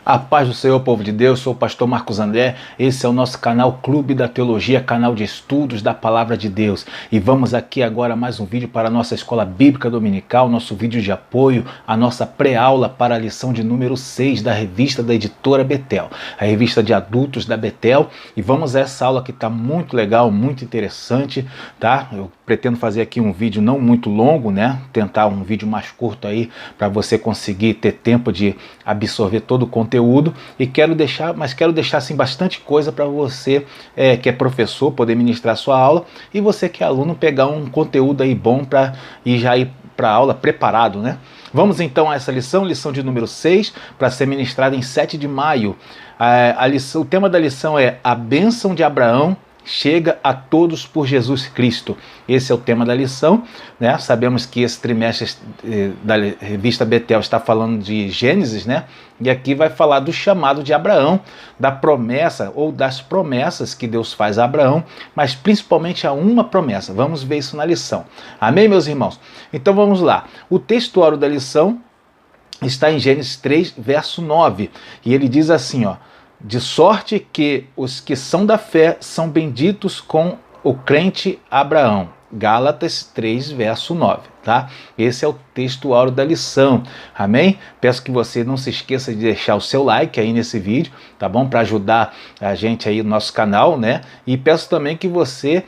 A paz do Senhor, povo de Deus, sou o pastor Marcos André, esse é o nosso canal Clube da Teologia, canal de estudos da Palavra de Deus. E vamos aqui agora mais um vídeo para a nossa Escola Bíblica Dominical, nosso vídeo de apoio, a nossa pré-aula para a lição de número 6 da revista da editora Betel, a revista de adultos da Betel. E vamos a essa aula que está muito legal, muito interessante, tá? Eu pretendo fazer aqui um vídeo não muito longo, né? Tentar um vídeo mais curto aí para você conseguir ter tempo de absorver todo o conteúdo, e quero deixar assim bastante coisa para você que é professor poder ministrar sua aula, e você que é aluno pegar um conteúdo aí bom para ir para a aula preparado, né? Vamos então a essa lição de número 6, para ser ministrada em 7 de maio. O tema da lição é a bênção de Abraão chega a todos por Jesus Cristo. Esse é o tema da lição, né? Sabemos que esse trimestre da revista Betel está falando de Gênesis, né? E aqui vai falar do chamado de Abraão, da promessa ou das promessas que Deus faz a Abraão, mas principalmente a uma promessa. Vamos ver isso na lição. Amém, meus irmãos? Então vamos lá. O textuário da lição está em Gênesis 3, verso 9, e ele diz assim, ó: de sorte que os que são da fé são benditos com o crente Abraão. Gálatas 3, verso 9, tá? Esse é o textuário da lição, amém? Peço que você não se esqueça de deixar o seu like aí nesse vídeo, tá bom? Para ajudar a gente aí no nosso canal, né? E peço também que você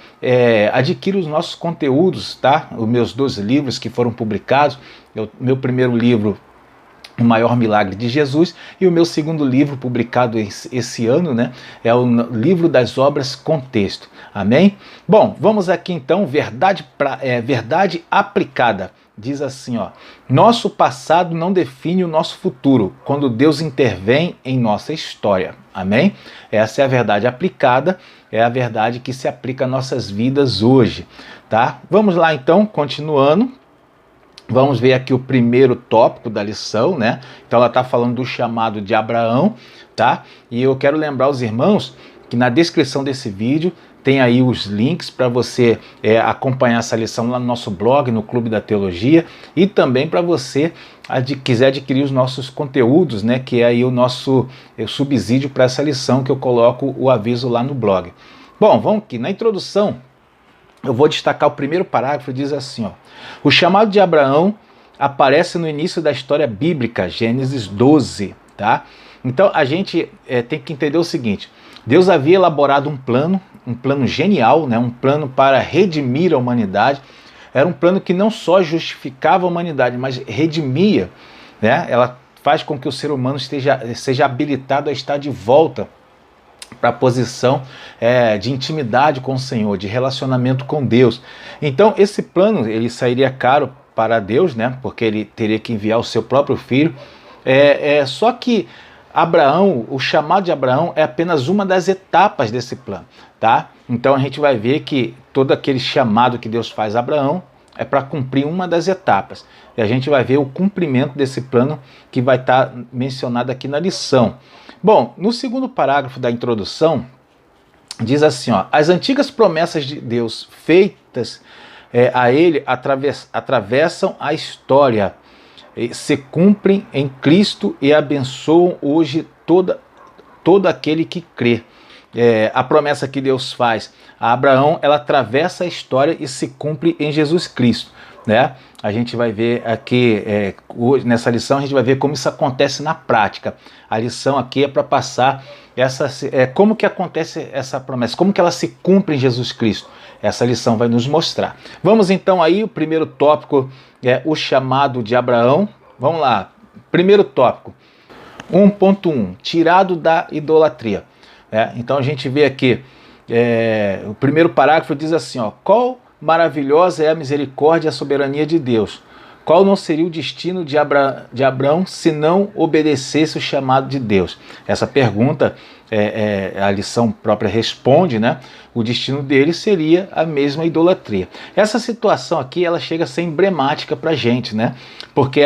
adquira os nossos conteúdos, tá? Os meus 2 livros que foram publicados, meu primeiro livro, O Maior Milagre de Jesus, e o meu segundo livro, publicado esse ano, né, é o Livro das Obras Contexto. Amém? Bom, vamos aqui então, verdade aplicada. Diz assim, ó: nosso passado não define o nosso futuro, quando Deus intervém em nossa história. Amém? Essa é a verdade aplicada, é a verdade que se aplica às nossas vidas hoje, tá? Vamos lá então, continuando. Vamos ver aqui o primeiro tópico da lição, né? Então ela está falando do chamado de Abraão, tá? E eu quero lembrar os irmãos que na descrição desse vídeo tem aí os links para você acompanhar essa lição lá no nosso blog, no Clube da Teologia, e também para você quiser adquirir os nossos conteúdos, né? Que é aí o nosso subsídio para essa lição, que eu coloco o aviso lá no blog. Bom, vamos aqui na introdução. Eu vou destacar o primeiro parágrafo, diz assim, ó: o chamado de Abraão aparece no início da história bíblica, Gênesis 12, tá? Então a gente tem que entender o seguinte: Deus havia elaborado um plano genial, né? Um plano para redimir a humanidade. Era um plano que não só justificava a humanidade, mas redimia, né? Ela faz com que o ser humano seja habilitado a estar de volta para a posição de intimidade com o Senhor, de relacionamento com Deus. Então esse plano ele sairia caro para Deus, né? Porque ele teria que enviar o seu próprio filho. Só que Abraão, o chamado de Abraão é apenas uma das etapas desse plano, tá? Então a gente vai ver que todo aquele chamado que Deus faz a Abraão é para cumprir uma das etapas. E a gente vai ver o cumprimento desse plano que vai estar mencionado aqui na lição. Bom, no segundo parágrafo da introdução, diz assim, ó: as antigas promessas de Deus feitas a ele atravessam a história, se cumprem em Cristo e abençoam hoje todo aquele que crê. A promessa que Deus faz a Abraão, ela atravessa a história e se cumpre em Jesus Cristo, né? A gente vai ver aqui, hoje, nessa lição, a gente vai ver como isso acontece na prática. A lição aqui é para passar como que acontece essa promessa, como que ela se cumpre em Jesus Cristo. Essa lição vai nos mostrar. Vamos então aí, o primeiro tópico é o chamado de Abraão. Vamos lá, primeiro tópico, 1.1, tirado da idolatria. Então a gente vê aqui, o primeiro parágrafo diz assim, ó: qual maravilhosa é a misericórdia e a soberania de Deus. Qual não seria o destino de Abraão se não obedecesse o chamado de Deus? Essa pergunta a lição própria responde, né? O destino dele seria a mesma idolatria. Essa situação aqui, ela chega a ser emblemática para a gente, né? Porque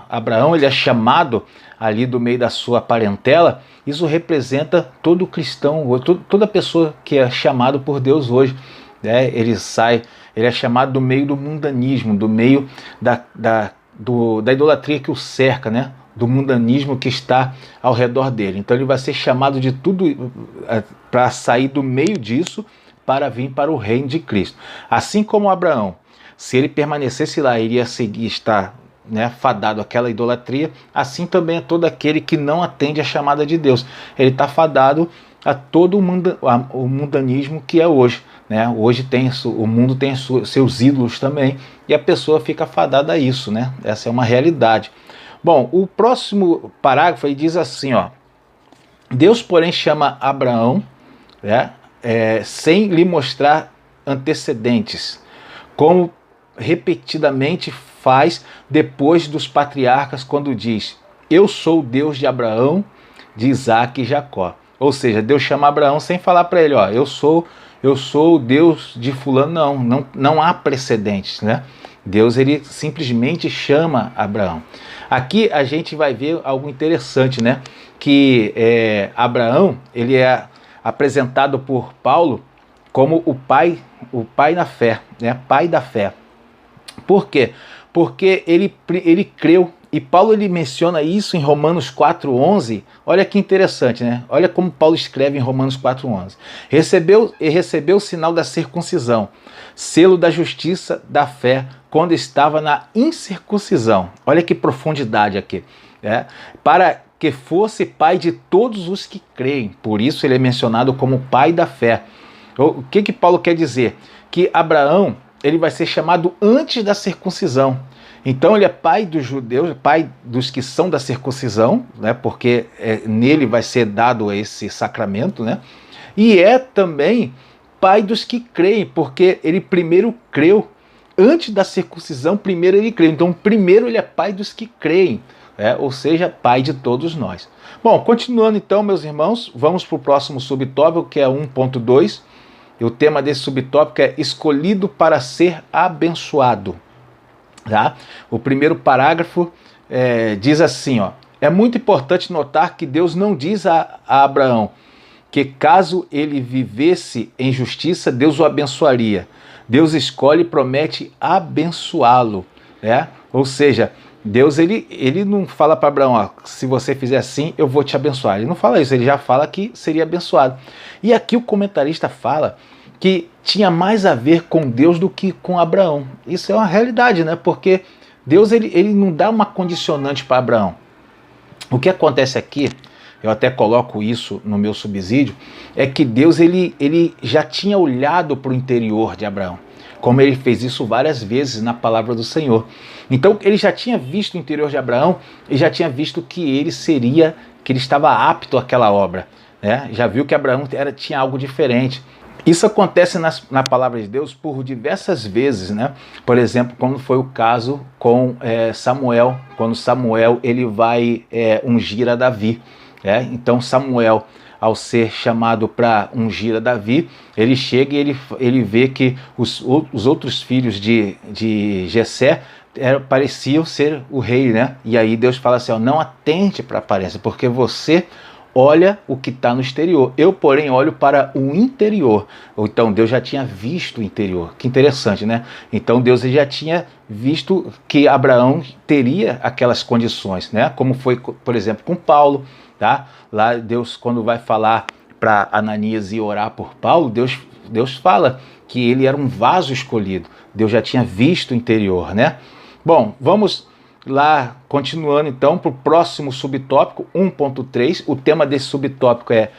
Abraão, ele é chamado ali do meio da sua parentela. Isso representa todo cristão, toda pessoa que é chamado por Deus hoje. Ele é chamado do meio do mundanismo, do meio da idolatria que o cerca, né? do mundanismo que está ao redor dele. Então ele vai ser chamado de tudo para sair do meio disso, para vir para o reino de Cristo. Assim como Abraão, se ele permanecesse lá, iria seguir, estar, né, fadado àquela idolatria, assim também é todo aquele que não atende a chamada de Deus. Ele está fadado a todo o mundanismo que é hoje. Né? Hoje o mundo tem seus ídolos também, e a pessoa fica fadada a isso. Né? Essa é uma realidade. Bom, o próximo parágrafo aí diz assim, ó: Deus, porém, chama Abraão, né, sem lhe mostrar antecedentes, como repetidamente faz depois dos patriarcas, quando diz: eu sou o Deus de Abraão, de Isaac e Jacó. Ou seja, Deus chama Abraão sem falar para ele, ó, eu sou o Deus de fulano. Não há precedentes, né? Deus, ele simplesmente chama Abraão. Aqui a gente vai ver algo interessante, né? Que Abraão, ele é apresentado por Paulo como o pai na fé, né? Pai da fé. Por quê? Porque ele creu. E Paulo, ele menciona isso em Romanos 4:11. Olha que interessante, né? Olha como Paulo escreve em Romanos 4:11. Recebeu o sinal da circuncisão, selo da justiça da fé, quando estava na incircuncisão. Olha que profundidade aqui. Para que fosse pai de todos os que creem. Por isso ele é mencionado como pai da fé. O que Paulo quer dizer? Que Abraão, ele vai ser chamado antes da circuncisão. Então ele é pai dos judeus, pai dos que são da circuncisão, né, porque nele vai ser dado esse sacramento, né, e é também pai dos que creem, porque ele primeiro creu, antes da circuncisão, primeiro ele creu. Então primeiro ele é pai dos que creem, ou seja, pai de todos nós. Bom, continuando então, meus irmãos, vamos para o próximo subtópico, que é 1.2, e o tema desse subtópico é escolhido para ser abençoado. Tá? O primeiro parágrafo diz assim, ó: é muito importante notar que Deus não diz a Abraão que caso ele vivesse em justiça, Deus o abençoaria. Deus escolhe e promete abençoá-lo. Né? Ou seja, Deus ele não fala para Abraão, ó, se você fizer assim, eu vou te abençoar. Ele não fala isso, ele já fala que seria abençoado. E aqui o comentarista fala que tinha mais a ver com Deus do que com Abraão. Isso é uma realidade, né? Porque Deus ele não dá uma condicionante para Abraão. O que acontece aqui, eu até coloco isso no meu subsídio, é que Deus ele já tinha olhado para o interior de Abraão, como ele fez isso várias vezes na palavra do Senhor. Então ele já tinha visto o interior de Abraão e já tinha visto que ele estava apto àquela obra. Né? Já viu que Abraão tinha algo diferente. Isso acontece na palavra de Deus por diversas vezes, né? Por exemplo, quando foi o caso com Samuel, quando Samuel ele vai ungir a Davi. Então Samuel, ao ser chamado para ungir a Davi, ele chega e ele vê que os outros filhos de Jessé pareciam ser o rei, né? E aí Deus fala assim, ó, não atente para a aparência, porque você olha o que está no exterior. Eu, porém, olho para o interior. Então, Deus já tinha visto o interior. Que interessante, né? Então, Deus já tinha visto que Abraão teria aquelas condições, né? Como foi, por exemplo, com Paulo, tá? Lá, Deus, quando vai falar para Ananias ir orar por Paulo, Deus fala que ele era um vaso escolhido. Deus já tinha visto o interior, né? Bom, vamos lá, continuando então para o próximo subtópico, 1.3. O tema desse subtópico é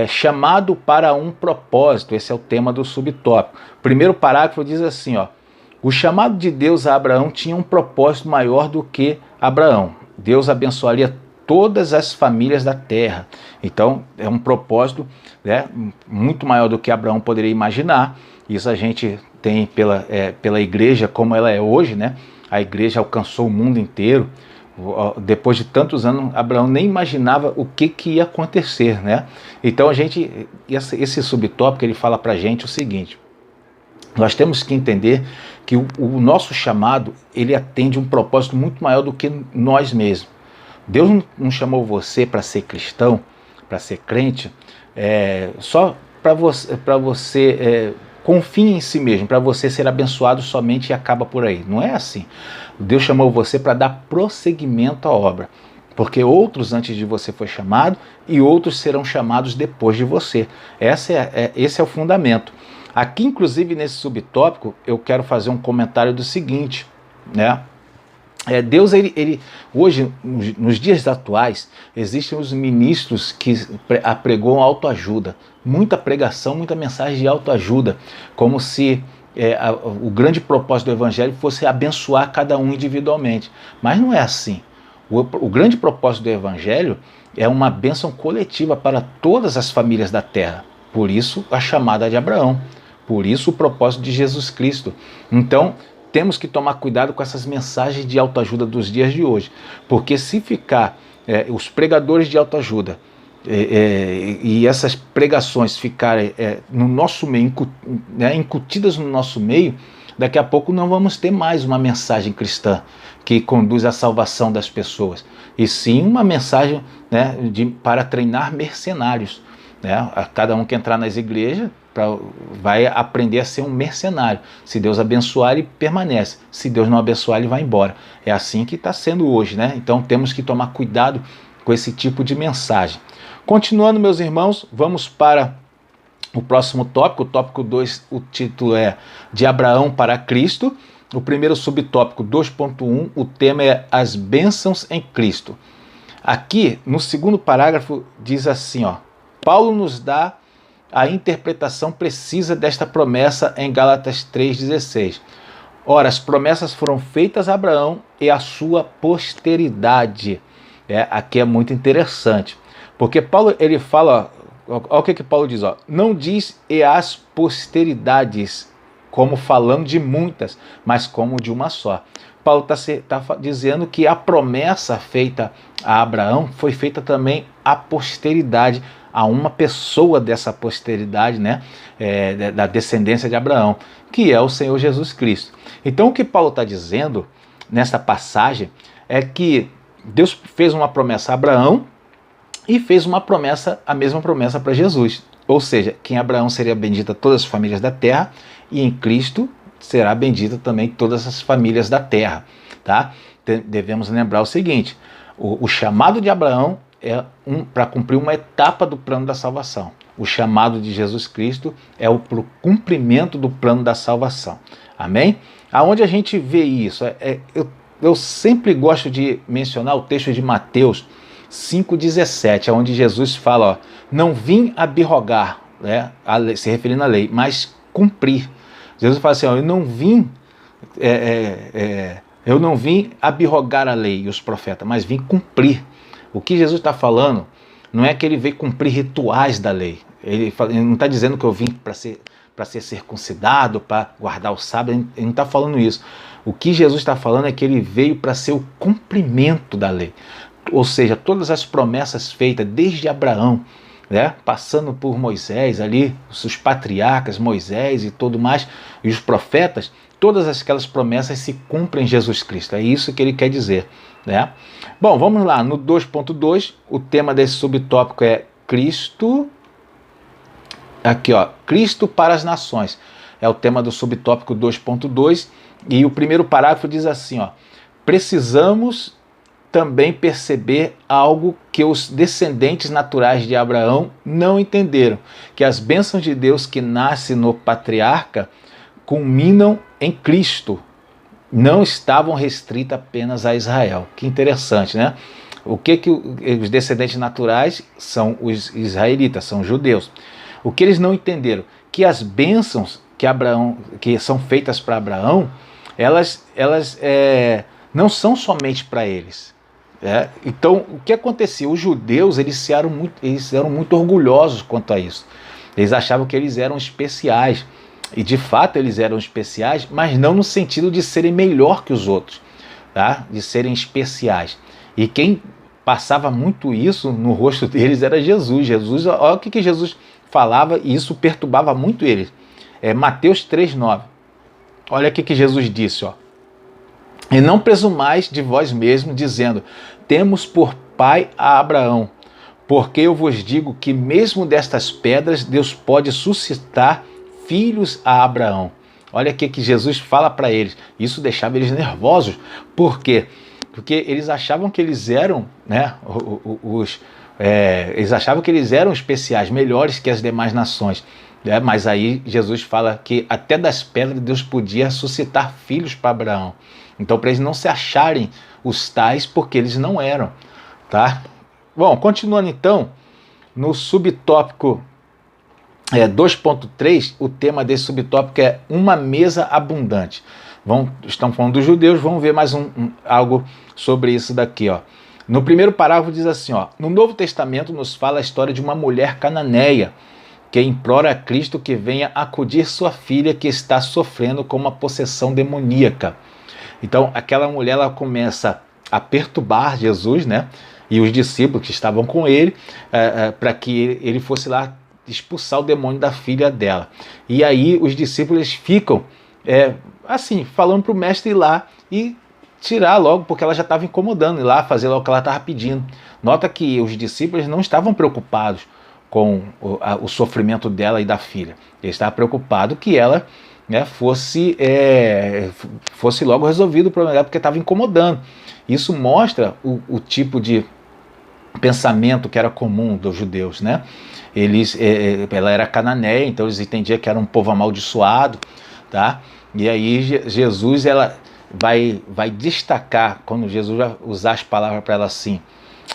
chamado para um propósito. Esse é o tema do subtópico. O primeiro parágrafo diz assim, ó: o chamado de Deus a Abraão tinha um propósito maior do que Abraão. Deus abençoaria todas as famílias da terra. Então é um propósito, né, muito maior do que Abraão poderia imaginar. Isso a gente tem pela igreja como ela é hoje, né? A igreja alcançou o mundo inteiro. Depois de tantos anos, Abraão nem imaginava o que ia acontecer, né? Então esse subtópico ele fala para a gente o seguinte: nós temos que entender que o nosso chamado ele atende um propósito muito maior do que nós mesmos. Deus não chamou você para ser cristão, para ser crente, só para você confie em si mesmo, para você ser abençoado somente e acaba por aí. Não é assim. Deus chamou você para dar prosseguimento à obra, porque outros antes de você foi chamado e outros serão chamados depois de você. Esse é o fundamento. Aqui, inclusive, nesse subtópico, eu quero fazer um comentário do seguinte, né? Deus, hoje, nos dias atuais, existem os ministros que pregam autoajuda, muita pregação, muita mensagem de autoajuda, como se o grande propósito do evangelho fosse abençoar cada um individualmente. Mas não é assim. O grande propósito do evangelho é uma bênção coletiva para todas as famílias da terra. Por isso, a chamada de Abraão. Por isso, o propósito de Jesus Cristo. Então, temos que tomar cuidado com essas mensagens de autoajuda dos dias de hoje, porque se ficar os pregadores de autoajuda e essas pregações ficarem no nosso meio, incutidas no nosso meio, daqui a pouco não vamos ter mais uma mensagem cristã que conduz à salvação das pessoas, e sim uma mensagem, né, para treinar mercenários. Né? Cada um que entrar nas igrejas vai aprender a ser um mercenário. Se Deus abençoar, ele permanece. Se Deus não abençoar, ele vai embora. É assim que está sendo hoje, né? Então temos que tomar cuidado com esse tipo de mensagem. Continuando, meus irmãos, vamos para o próximo tópico. O tópico 2, o título é De Abraão para Cristo. O primeiro subtópico, 2.1, o tema é As Bênçãos em Cristo. Aqui, no segundo parágrafo, diz assim, ó: Paulo nos dá a interpretação precisa desta promessa em Gálatas 3,16. Ora, as promessas foram feitas a Abraão e a sua posteridade. Aqui é muito interessante, porque Paulo, ele fala, olha o que Paulo diz, ó, não diz e as posteridades, como falando de muitas, mas como de uma só. Paulo está dizendo que a promessa feita a Abraão foi feita também à posteridade, a uma pessoa dessa posteridade, né, da descendência de Abraão, que é o Senhor Jesus Cristo. Então o que Paulo está dizendo nessa passagem é que Deus fez uma promessa a Abraão e fez a mesma promessa para Jesus. Ou seja, que em Abraão seria bendita todas as famílias da terra e em Cristo será bendita também todas as famílias da terra. Tá? Devemos lembrar o seguinte, o chamado de Abraão é para cumprir uma etapa do plano da salvação. O chamado de Jesus Cristo é para o cumprimento do plano da salvação. Amém? Aonde a gente vê isso? Eu sempre gosto de mencionar o texto de Mateus 5,17, onde Jesus fala, ó, não vim abrogar, né, se referindo à lei, mas cumprir. Jesus fala assim, ó, eu não vim abrogar a lei e os profetas, mas vim cumprir. O que Jesus está falando não é que ele veio cumprir rituais da lei. Ele não está dizendo que eu vim para ser circuncidado, para guardar o sábado. Ele não está falando isso. O que Jesus está falando é que ele veio para ser o cumprimento da lei. Ou seja, todas as promessas feitas desde Abraão, né, passando por Moisés ali, os patriarcas, Moisés e tudo mais, e os profetas, todas aquelas promessas se cumprem em Jesus Cristo. É isso que ele quer dizer. Né? Bom, vamos lá, no 2.2, o tema desse subtópico é Cristo, aqui ó, Cristo para as nações, é o tema do subtópico 2.2, e o primeiro parágrafo diz assim, ó, precisamos também perceber algo que os descendentes naturais de Abraão não entenderam, que as bênçãos de Deus que nascem no patriarca culminam em Cristo, não estavam restritas apenas a Israel. Que interessante, né? O que os descendentes naturais são os israelitas, são os judeus. O que eles não entenderam? Que as bênçãos que são feitas para Abraão, elas não são somente para eles. Então, o que acontecia? Os judeus eles eram muito orgulhosos quanto a isso. Eles achavam que eles eram especiais. E de fato eles eram especiais, mas não no sentido de serem melhor que os outros, tá? De serem especiais. E quem passava muito isso no rosto deles era Jesus. Olha o que Jesus falava, e isso perturbava muito eles. Mateus 3,9. Olha o que Jesus disse, ó. E não presumais de vós mesmos, dizendo, temos por pai a Abraão, porque eu vos digo que mesmo destas pedras Deus pode suscitar filhos a Abraão. Olha o que Jesus fala para eles. Isso deixava eles nervosos. Por quê? porque eles achavam que eles eram, né, eles achavam que eles eram especiais, melhores que as demais nações. Mas aí Jesus fala que até das pedras Deus podia suscitar filhos para Abraão. Então, para eles não se acharem os tais, porque eles não eram, tá? Bom, continuando então, no subtópico 2.3, o tema desse subtópico é uma mesa abundante. Estamos falando dos judeus, vamos ver mais algo sobre isso daqui, ó. No primeiro parágrafo diz assim, ó: no Novo Testamento nos fala a história de uma mulher cananeia que implora a Cristo que venha acudir sua filha que está sofrendo com uma possessão demoníaca. Então, aquela mulher, ela começa a perturbar Jesus, né, e os discípulos que estavam com ele, para que ele fosse lá expulsar o demônio da filha dela. E aí os discípulos ficam, assim, falando para o mestre ir lá e tirar logo, porque ela já estava incomodando, ir lá fazer logo o que ela estava pedindo. Nota que os discípulos não estavam preocupados com o sofrimento dela e da filha. Eles estavam preocupados que ela, né, fosse logo resolvido o problema dela, porque estava incomodando. Isso mostra o tipo de pensamento que era comum dos judeus, né? Ela era cananeia, então eles entendiam que era um povo amaldiçoado, tá? E aí Jesus, ela vai destacar, quando Jesus vai usar as palavras para ela assim,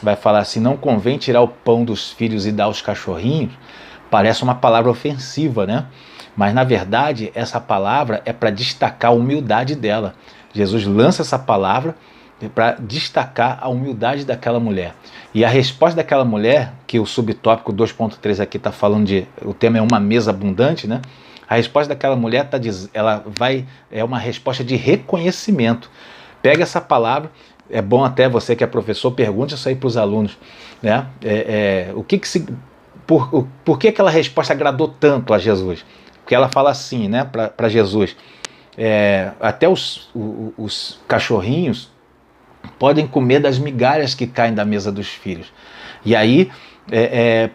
vai falar assim: não convém tirar o pão dos filhos e dar aos cachorrinhos. Parece uma palavra ofensiva, né? Mas na verdade essa palavra é para destacar a humildade dela. Jesus lança essa palavra para destacar a humildade daquela mulher. E a resposta daquela mulher, que o subtópico 2.3 aqui está falando o tema é uma mesa abundante, né? A resposta daquela mulher é uma resposta de reconhecimento. Pega essa palavra, é bom até você que é professor, pergunte isso aí para os alunos, né? Por que aquela resposta agradou tanto a Jesus? Porque ela fala assim, né, para Jesus: até os cachorrinhos podem comer das migalhas que caem da mesa dos filhos. E aí,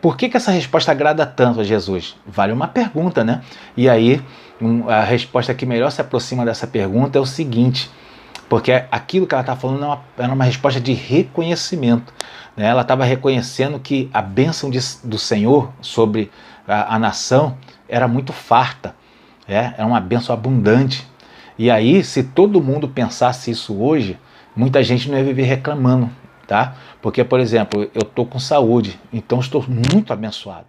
por que essa resposta agrada tanto a Jesus? Vale uma pergunta, né? E aí, a resposta que melhor se aproxima dessa pergunta é o seguinte: porque aquilo que ela está falando era uma resposta de reconhecimento, né? Ela estava reconhecendo que a bênção do Senhor sobre a nação era muito farta, era uma bênção abundante. E aí, se todo mundo pensasse isso hoje, muita gente não ia viver reclamando, tá? Porque, por exemplo, eu estou com saúde, então estou muito abençoado.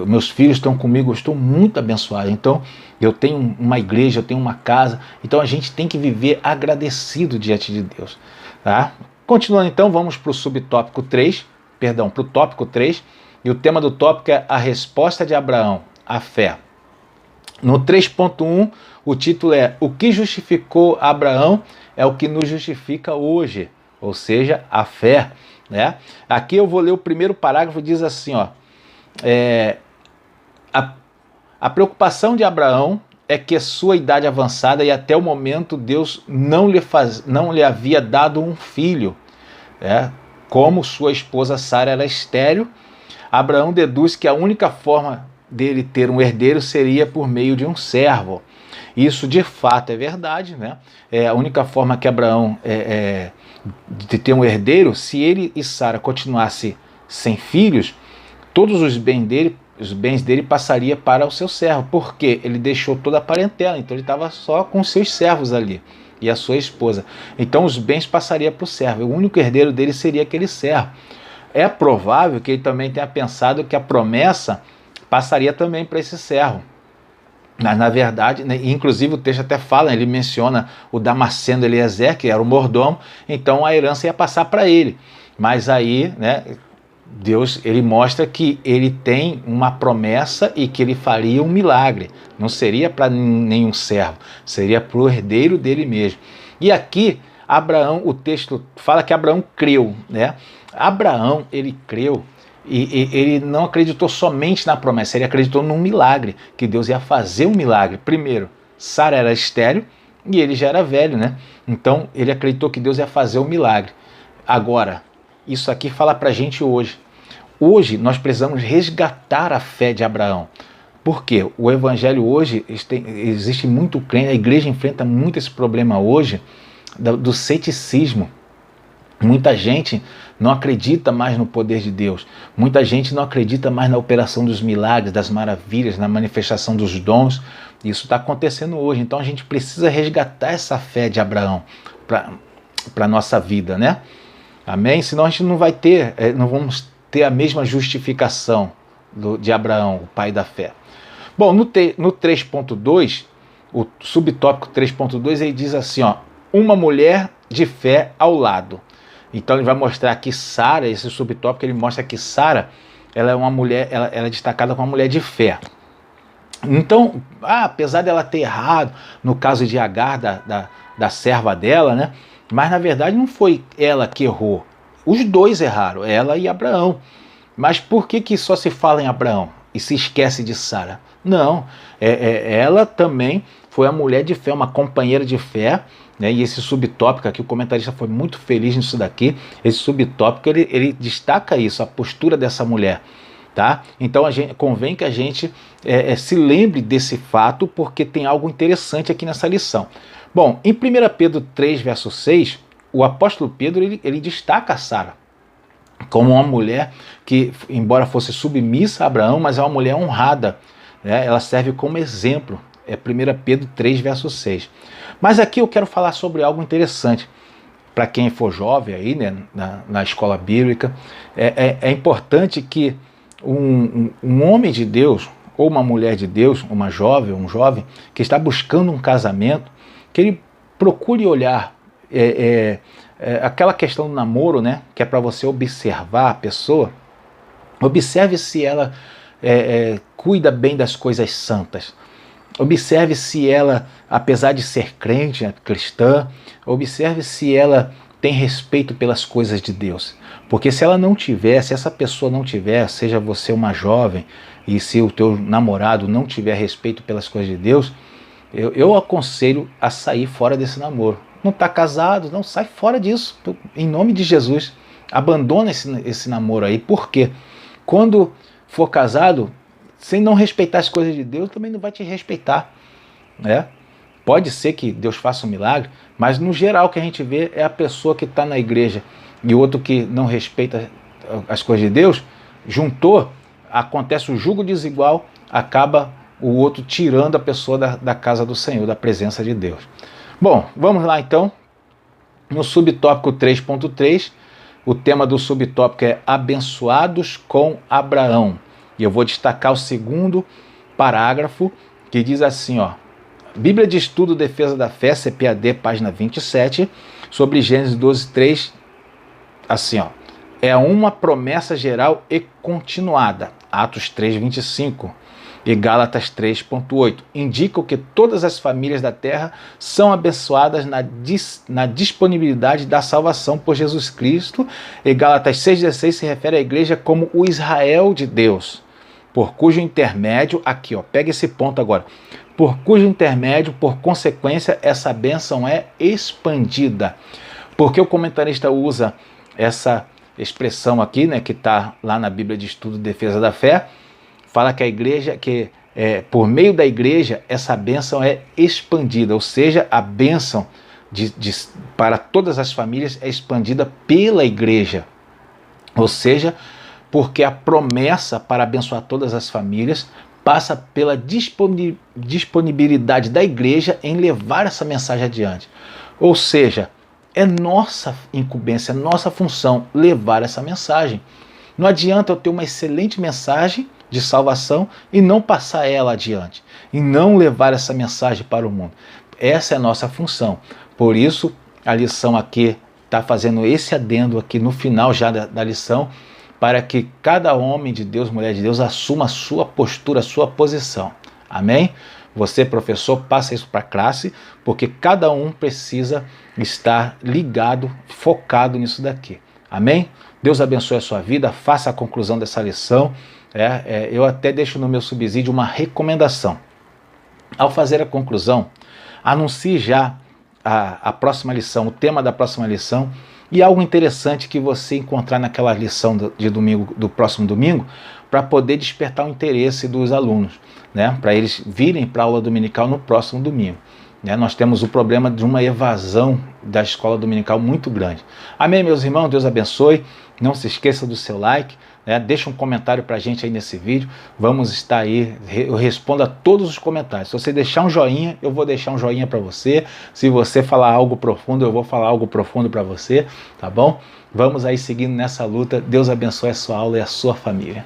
Meus filhos estão comigo, eu estou muito abençoado. Então, eu tenho uma igreja, eu tenho uma casa. Então, a gente tem que viver agradecido diante de Deus, tá? Continuando, então, vamos para o subtópico 3, para o tópico 3. E o tema do tópico é a resposta de Abraão, a fé. No 3.1, o título é: o que justificou Abraão é o que nos justifica hoje, ou seja, a fé, né? Aqui eu vou ler o primeiro parágrafo, diz assim, ó: a preocupação de Abraão é que a sua idade avançada e até o momento Deus não lhe havia dado um filho, como sua esposa Sara era estéril. Abraão deduz que a única forma dele ter um herdeiro seria por meio de um servo. Isso de fato é verdade, né? A única forma que Abraão de ter um herdeiro, se ele e Sara continuassem sem filhos, todos os bens dele passaria para o seu servo, porque ele deixou toda a parentela, então ele estava só com seus servos ali e a sua esposa. Então os bens passariam para o servo, o único herdeiro dele seria aquele servo. É provável que ele também tenha pensado que a promessa passaria também para esse servo. Mas na verdade, né, inclusive o texto até fala, ele menciona o Damasceno Eliezer, que era o mordomo, então a herança ia passar para ele. Mas aí, né, Deus, ele mostra que ele tem uma promessa e que ele faria um milagre. Não seria para nenhum servo, seria para o herdeiro dele mesmo. E aqui, Abraão, o texto fala que Abraão creu, né? Abraão, ele creu e ele não acreditou somente na promessa, ele acreditou num milagre, que Deus ia fazer um milagre. Primeiro, Sara era estéril e ele já era velho, né? Então, ele acreditou que Deus ia fazer um milagre. Agora, isso aqui fala pra gente hoje. Hoje, nós precisamos resgatar a fé de Abraão. Por quê? O evangelho hoje, existe muito crente, a igreja enfrenta muito esse problema hoje, do ceticismo. Muita gente não acredita mais no poder de Deus. Muita gente não acredita mais na operação dos milagres, das maravilhas, na manifestação dos dons. Isso está acontecendo hoje. Então a gente precisa resgatar essa fé de Abraão para a nossa vida, né? Amém? Senão a gente não vai ter, não vamos ter a mesma justificação de Abraão, o pai da fé. Bom, no 3.2, o subtópico 3.2, ele diz assim, ó, uma mulher de fé ao lado. Então ele vai mostrar aqui Sara, esse subtópico ele mostra que Sara, ela é uma mulher, ela é destacada como uma mulher de fé. Então, apesar dela ter errado no caso de Agar, da serva dela, né? Mas na verdade não foi ela que errou. Os dois erraram, ela e Abraão. Mas por que só se fala em Abraão e se esquece de Sara? Não, ela também foi a mulher de fé, uma companheira de fé, né? E esse subtópico aqui, o comentarista foi muito feliz nisso daqui. Esse subtópico ele destaca isso, a postura dessa mulher. Tá? Então convém que a gente se lembre desse fato, porque tem algo interessante aqui nessa lição. Bom, em 1 Pedro 3, verso 6, o apóstolo Pedro ele destaca Sara como uma mulher que, embora fosse submissa a Abraão, mas é uma mulher honrada, né? Ela serve como exemplo. É 1 Pedro 3, verso 6. Mas aqui eu quero falar sobre algo interessante. Para quem for jovem aí, né, na escola bíblica, é importante que um homem de Deus, ou uma mulher de Deus, uma jovem, um jovem, que está buscando um casamento, que ele procure olhar aquela questão do namoro, né, que é para você observar a pessoa. Observe se ela cuida bem das coisas santas. Observe se ela, apesar de ser crente, né, cristã, observe se ela tem respeito pelas coisas de Deus. Porque se ela não tiver, se essa pessoa não tiver, seja você uma jovem, e se o teu namorado não tiver respeito pelas coisas de Deus, eu aconselho a sair fora desse namoro. Não está casado, não, sai fora disso, em nome de Jesus. Abandona esse namoro aí. Por quê? Quando for casado, sem não respeitar as coisas de Deus, também não vai te respeitar, né? Pode ser que Deus faça um milagre, mas no geral o que a gente vê é a pessoa que está na igreja e o outro que não respeita as coisas de Deus, juntou, acontece o jugo desigual, acaba o outro tirando a pessoa da casa do Senhor, da presença de Deus. Bom, vamos lá então, no subtópico 3.3, o tema do subtópico é abençoados com Abraão. E eu vou destacar o segundo parágrafo, que diz assim, ó, Bíblia de Estudo Defesa da Fé, CPAD, página 27, sobre Gênesis 12:3, assim, ó, é uma promessa geral e continuada, Atos 3:25 e Gálatas 3:8, indicam que todas as famílias da terra são abençoadas na disponibilidade da salvação por Jesus Cristo, e Gálatas 6:16 se refere à igreja como o Israel de Deus, por cujo intermédio, aqui ó, pega esse ponto agora, por cujo intermédio, por consequência, essa bênção é expandida. Porque o comentarista usa essa expressão aqui, né, que está lá na Bíblia de Estudo Defesa da Fé, fala que a igreja, por meio da igreja, essa bênção é expandida, ou seja, a bênção para todas as famílias é expandida pela igreja. Ou seja, porque a promessa para abençoar todas as famílias passa pela disponibilidade da igreja em levar essa mensagem adiante. Ou seja, é nossa incumbência, é nossa função levar essa mensagem. Não adianta eu ter uma excelente mensagem de salvação e não passar ela adiante, e não levar essa mensagem para o mundo. Essa é a nossa função. Por isso, a lição aqui está fazendo esse adendo aqui no final já da lição, para que cada homem de Deus, mulher de Deus, assuma a sua postura, a sua posição. Amém? Você, professor, passa isso para a classe, porque cada um precisa estar ligado, focado nisso daqui. Amém? Deus abençoe a sua vida, faça a conclusão dessa lição. Eu até deixo no meu subsídio uma recomendação. Ao fazer a conclusão, anuncie já a próxima lição, o tema da próxima lição, e algo interessante que você encontrar naquela lição do próximo domingo, para poder despertar o interesse dos alunos, né? Para eles virem para a aula dominical no próximo domingo. né? Nós temos o problema de uma evasão da escola dominical muito grande. Amém, meus irmãos? Deus abençoe. Não se esqueça do seu like, né? Deixa um comentário para a gente aí nesse vídeo. Vamos estar aí, eu respondo a todos os comentários. Se você deixar um joinha, eu vou deixar um joinha para você. Se você falar algo profundo, eu vou falar algo profundo para você, tá bom? Vamos aí seguindo nessa luta. Deus abençoe a sua aula e a sua família.